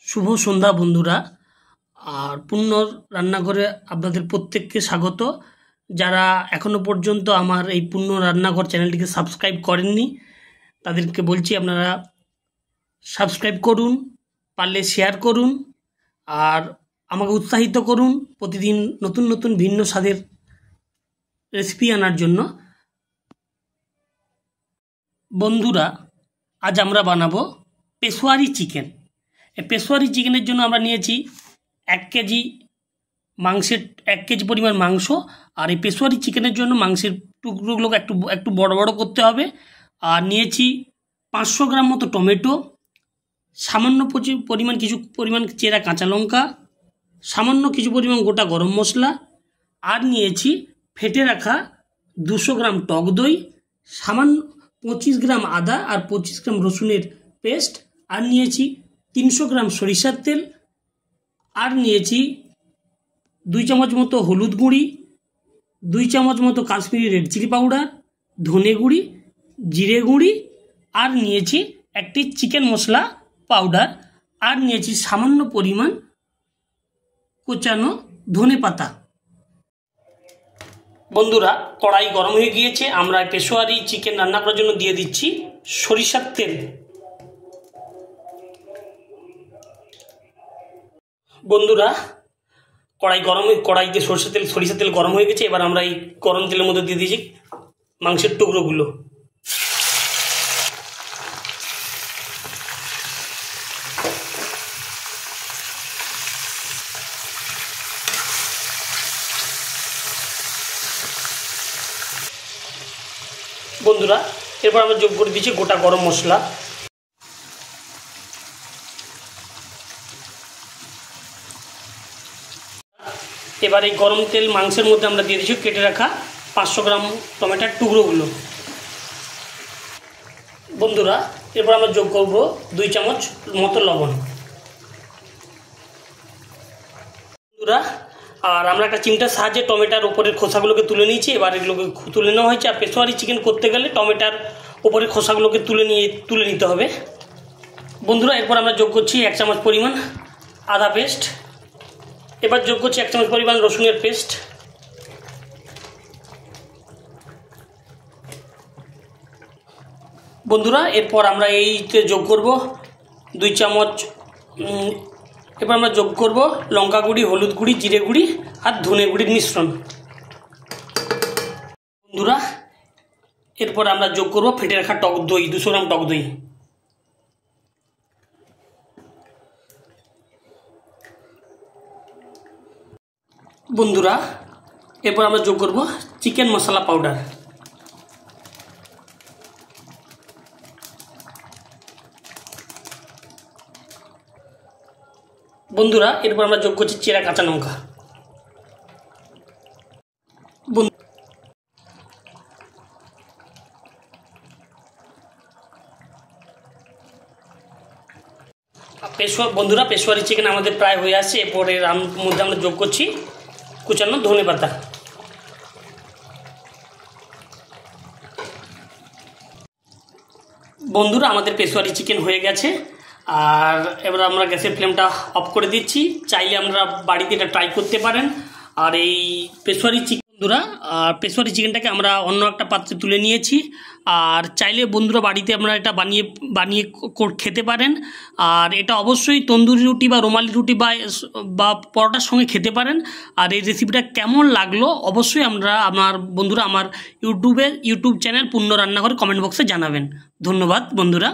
শুভ সন্ধ্যা বন্ধুরা। আর পূর্ণর রান্নাঘরে আপনাদের প্রত্যেককে স্বাগত। যারা এখনও পর্যন্ত আমার এই পূর্ণ রান্নাঘর চ্যানেলটিকে সাবস্ক্রাইব করেননি তাদেরকে বলছি আপনারা সাবস্ক্রাইব করুন, পারলে শেয়ার করুন আর আমাকে উৎসাহিত করুন প্রতিদিন নতুন নতুন ভিন্ন স্বাদের রেসিপি আনার জন্য। বন্ধুরা, আজ আমরা বানাবো পেশোয়ারি চিকেন। এই পেশোয়ারি চিকেনের জন্য আমরা নিয়েছি 1 কেজি মাংসের 1 কেজি পরিমাণ মাংস। আর এই পেশোয়ারি চিকেনের জন্য মাংসের টুকরোগুলোকে একটু বড় বড় করতে হবে। আর নিয়েছি 500 গ্রাম মতো টমেটো, সামান্য কিছু পরিমাণ চেরা কাঁচা লঙ্কা, সামান্য কিছু পরিমাণ গোটা গরম মশলা, আর নিয়েছি ফেটে রাখা 200 গ্রাম টক দই, সামান্য 25 গ্রাম আদা আর 25 গ্রাম রসুনের পেস্ট, আর নিয়েছি 300 গ্রাম সরিষার তেল, আর নিয়েছি 2 চামচ মতো হলুদ গুঁড়ি, 2 চামচ মতো কাশ্মীরি রেড চিলি পাউডার, ধনে গুঁড়ি, জিরে গুঁড়ি, আর নিয়েছি একটি চিকেন মশলা পাউডার, আর নিয়েছি সামান্য পরিমাণ কোচানো ধনে পাতা। বন্ধুরা, কড়াই গরম হয়ে গিয়েছে। আমরা পেশোয়ারি চিকেন রান্না করার জন্য দিয়ে দিচ্ছি সরিষার তেল। বন্ধুরা, কড়াইতে সরিষার তেল গরম হয়ে গেছে। এবার আমরা এই গরম তেলের মধ্যে দিয়ে দিয়েছি মাংসের টুকরোগুলো। বন্ধুরা, এরপর আমরা যোগ করে দিচ্ছি গোটা গরম মশলা। এবার এই গরম তেল মাংসের মধ্যে আমরা দিয়ে দিচ্ছি কেটে রাখা 500 গ্রাম টমেটোর টুকরোগুলো। বন্ধুরা, এরপর আমরা যোগ করব 2 চামচ মতো লবণ। বন্ধুরা, আর আমরা একটা চিমটার সাহায্যে টমেটোর উপরের খোসাগুলোকে তুলে নিয়েছি। এবার এগুলোকে তুলে নেওয়া হয়েছে। আর পেশোয়ারি চিকেন করতে গেলে টমেটোর উপরের খোসাগুলোকে তুলে নিতে হবে। বন্ধুরা, এরপর আমরা যোগ করছি 1 চামচ পরিমাণ আদা পেস্ট। এবার যোগ করছি 1 চামচ পরিমাণ রসুনের পেস্ট। বন্ধুরা, এরপর আমরা এইতে যোগ করব 2 চামচ এবার আমরা যোগ করব লঙ্কা গুঁড়ি, হলুদ গুঁড়ি, জিরে গুঁড়ি আর ধনে গুঁড়ির মিশ্রণ। বন্ধুরা, এরপর আমরা যোগ করব ফেটে রাখা টক দই, 200 গ্রাম টক দই। বন্ধুরা, এরপর আমরা যোগ করব চিকেন মশলা পাউডার। বন্ধুরা, এরপর আমরা যোগ করছি চেরা কাঁচা লঙ্কা। বন্ধুরা, পেশোয়ারি চিকেন আমাদের প্রায় হয়ে আসছে। এরপরে মধ্যে আমরা যোগ করছি কুচানো ধনে পাতা। বন্ধুরা, আমাদের পেশোয়ারি চিকেন হয়ে গেছে। আর এবার আমরা গ্যাসের ফ্লেমটা অফ করে দিচ্ছি। চাইলে আমরা বাড়িতে এটা ট্রাই করতে পারেন। আর এই পেশোয়ারি চিকেনটাকে আমরা অন্য একটা পাত্রে তুলে নিয়েছি। আর চাইলে বন্ধুরা বাড়িতে আপনারা এটা বানিয়ে খেতে পারেন। আর এটা অবশ্যই তন্দুরি রুটি বা রুমালি রুটি বা পরোটার সঙ্গে খেতে পারেন। আর এই রেসিপিটা কেমন লাগলো অবশ্যই বন্ধুরা আমার ইউটিউব চ্যানেল পূর্ণ রান্নাঘর কমেন্ট বক্সে জানাবেন। ধন্যবাদ বন্ধুরা।